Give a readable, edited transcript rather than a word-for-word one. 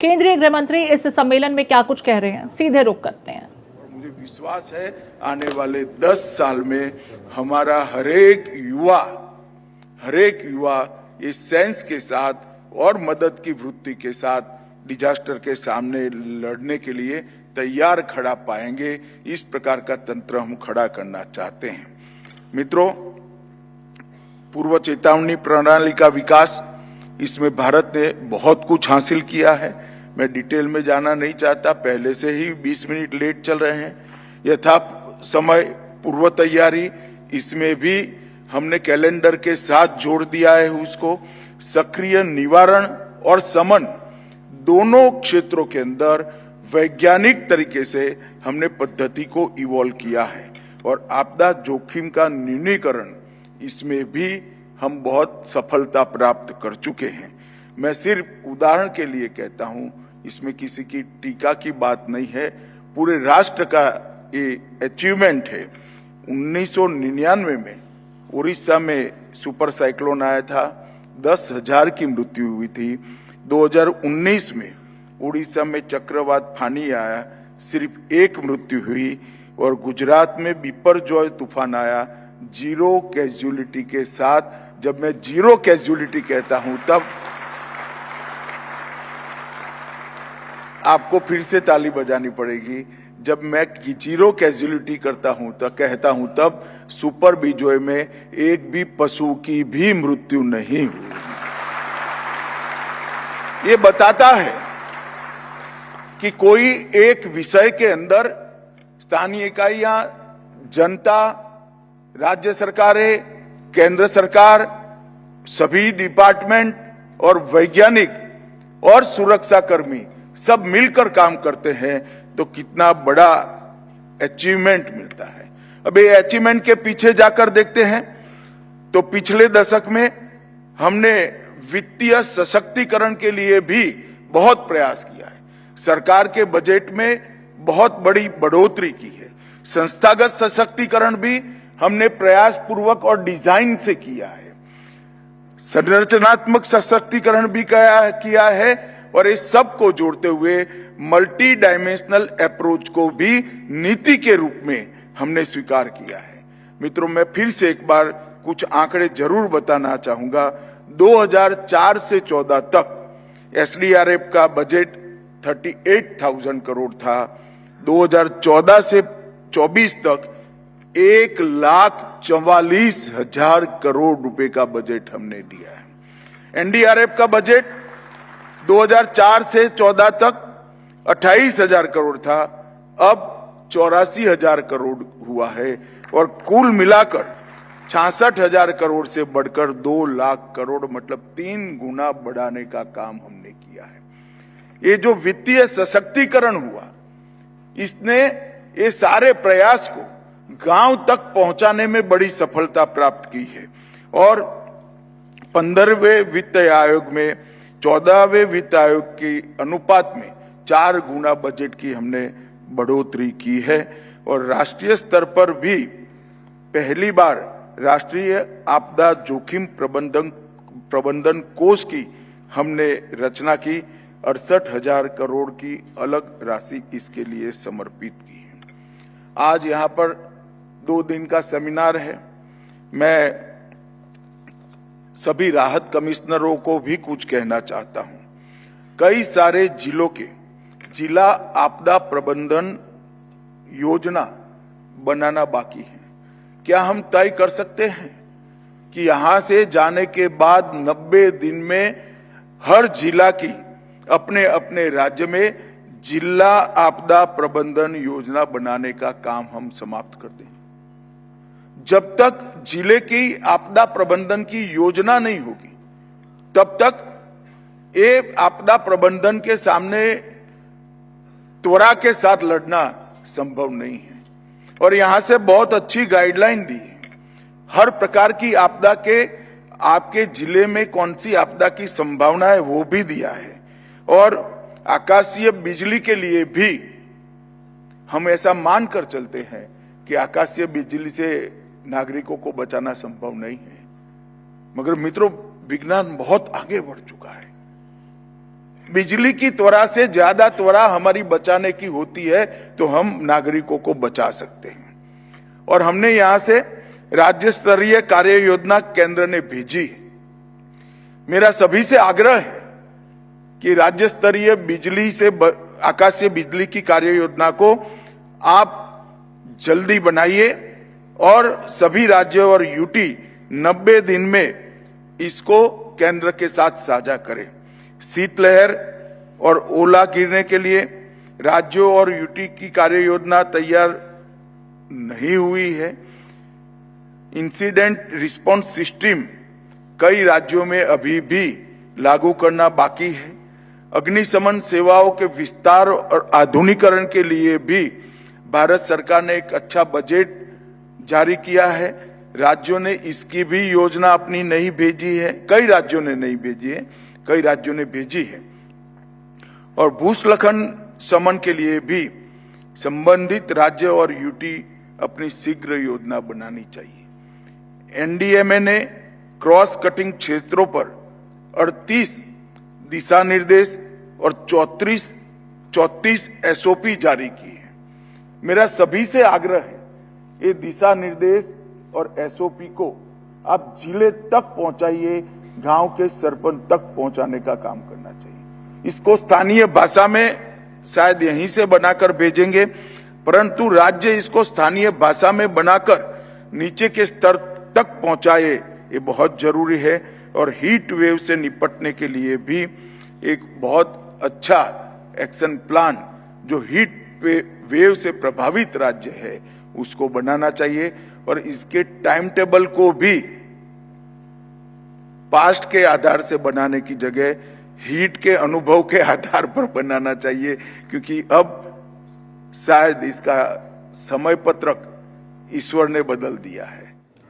केंद्रीय गृह मंत्री इस सम्मेलन में क्या कुछ कह रहे हैं, सीधे रुख करते हैं। मुझे विश्वास है आने वाले 10 साल में हमारा हरेक युवा इस सेंस के साथ और मदद की वृत्ति के साथ डिजास्टर के सामने लड़ने के लिए तैयार खड़ा पाएंगे। इस प्रकार का तंत्र हम खड़ा करना चाहते हैं। मित्रों, पूर्व चेतावनी प्रणाली का विकास, इसमें भारत ने बहुत कुछ हासिल किया है। मैं डिटेल में जाना नहीं चाहता, पहले से ही 20 मिनट लेट चल रहे हैं। यथा समय पूर्व तैयारी, इसमें भी हमने कैलेंडर के साथ जोड़ दिया है उसको। सक्रिय निवारण और शमन दोनों क्षेत्रों के अंदर वैज्ञानिक तरीके से हमने पद्धति को इवॉल्व किया है। और आपदा जोखिम का न्यूनीकरण, इसमें भी हम बहुत सफलता प्राप्त कर चुके हैं। मैं सिर्फ उदाहरण के लिए कहता हूं, इसमें किसी की टीका की बात नहीं है, पूरे राष्ट्र का ये अचीवमेंट है। 1999 में उड़ीसा में सुपर साइक्लोन आया था, 10,000 की मृत्यु हुई थी। 2019 में उड़ीसा में चक्रवात फानी आया, सिर्फ 1 मृत्यु हुई। और गुजरात में बिपरजॉय तूफान आया, 0 कैजुअलिटी के साथ। जब मैं 0 कैजुअलिटी कहता हूं तब आपको फिर से ताली बजानी पड़ेगी। जब मैं 0 कैजुअलिटी करता हूं तो कहता हूं तब सुपर बिजॉय में एक भी पशु की भी मृत्यु नहीं हुई। ये बताता है कि कोई एक विषय के अंदर स्थानीय इकाइयां, जनता, राज्य सरकारें, केंद्र सरकार, सभी डिपार्टमेंट और वैज्ञानिक और सुरक्षा कर्मी सब मिलकर काम करते हैं तो कितना बड़ा अचीवमेंट मिलता है। अब ये अचीवमेंट के पीछे जाकर देखते हैं तो पिछले दशक में हमने वित्तीय सशक्तिकरण के लिए भी बहुत प्रयास किया है। सरकार के बजट में बहुत बड़ी बढ़ोतरी की है। संस्थागत सशक्तिकरण भी हमने प्रयास पूर्वक और डिजाइन से किया है। संरचनात्मक सशक्तिकरण भी किया है और इस सब को जोड़ते हुए मल्टी डायमेंशनल अप्रोच को भी नीति के रूप में हमने स्वीकार किया है। मित्रों, मैं फिर से एक बार कुछ आंकड़े जरूर बताना चाहूंगा। 2004 से 14 तक एसडीआरएफ का बजट 38,000 करोड़ था। 2014 से 24 तक 1,44,000 करोड़ रुपए का बजट हमने दिया है। एनडीआरएफ का बजट 2004 से 14 तक 28,000 करोड़ था, अब 84,000 करोड़ हुआ है। और कुल मिलाकर 66,000 करोड़ से बढ़कर 2 लाख करोड़, मतलब 3 गुना बढ़ाने का काम हमने किया है। ये जो वित्तीय सशक्तिकरण हुआ, इसने ये सारे प्रयास को गांव तक पहुंचाने में बड़ी सफलता प्राप्त की है। और 15वें वित्त आयोग में 14वें वित्त आयोग के अनुपात में 4 गुना बजट की हमने बढ़ोतरी की है। और राष्ट्रीय स्तर पर भी पहली बार राष्ट्रीय आपदा जोखिम प्रबंधन कोष की हमने रचना की। 68,000 करोड़ की अलग राशि इसके लिए समर्पित की है। आज यहाँ पर 2 दिन का सेमिनार है। मैं सभी राहत कमिश्नरों को भी कुछ कहना चाहता हूं। कई सारे जिलों के जिला आपदा प्रबंधन योजना बनाना बाकी है। क्या हम तय कर सकते हैं कि यहां से जाने के बाद 90 दिन में हर जिला की अपने अपने राज्य में जिला आपदा प्रबंधन योजना बनाने का काम हम समाप्त कर दें? जब तक जिले की आपदा प्रबंधन की योजना नहीं होगी, तब तक ये आपदा प्रबंधन के सामने त्वरा के साथ लड़ना संभव नहीं है। और यहां से बहुत अच्छी गाइडलाइन दी है। हर प्रकार की आपदा के आपके जिले में कौन सी आपदा की संभावना है वो भी दिया है। और आकाशीय बिजली के लिए भी हम ऐसा मानकर चलते हैं कि आकाशीय बिजली से नागरिकों को बचाना संभव नहीं है। मगर मित्रों, विज्ञान बहुत आगे बढ़ चुका है। बिजली की त्वरा से ज्यादा त्वरा हमारी बचाने की होती है तो हम नागरिकों को बचा सकते हैं। और हमने यहां से राज्य स्तरीय कार्य योजना केंद्र ने भेजी है। मेरा सभी से आग्रह है कि राज्य स्तरीय बिजली से आकाशीय बिजली की कार्य योजना को आप जल्दी बनाइए और सभी राज्यों और यूटी 90 दिन में इसको केंद्र के साथ साझा करें। शीतलहर और ओला गिरने के लिए राज्यों और यूटी की कार्य योजना तैयार नहीं हुई है। इंसिडेंट रिस्पांस सिस्टम कई राज्यों में अभी भी लागू करना बाकी है। अग्निशमन सेवाओं के विस्तार और आधुनिकीकरण के लिए भी भारत सरकार ने एक अच्छा बजट जारी किया है। राज्यों ने इसकी भी योजना अपनी नहीं भेजी है, कई राज्यों ने नहीं भेजी है, कई राज्यों ने भेजी है। और भूस्खलन शमन के लिए भी संबंधित राज्य और यूटी अपनी शीघ्र योजना बनानी चाहिए। एनडीएमए ने क्रॉस कटिंग क्षेत्रों पर 38 दिशा निर्देश और 34 एसओपी जारी किए हैं। मेरा सभी से आग्रह है, ये दिशा निर्देश और एसओपी को आप जिले तक पहुंचाइए, गांव के सरपंच तक पहुंचाने का काम करना चाहिए। इसको स्थानीय भाषा में शायद यहीं से बनाकर भेजेंगे, परंतु राज्य इसको स्थानीय भाषा में बनाकर नीचे के स्तर तक पहुंचाए, ये बहुत जरूरी है। और हीट वेव से निपटने के लिए भी एक बहुत अच्छा एक्शन प्लान जो हीट वेव से प्रभावित राज्य है उसको बनाना चाहिए। और इसके टाइम टेबल को भी पास्ट के आधार से बनाने की जगह हीट के अनुभव के आधार पर बनाना चाहिए, क्योंकि अब शायद इसका समय पत्रक ईश्वर ने बदल दिया है।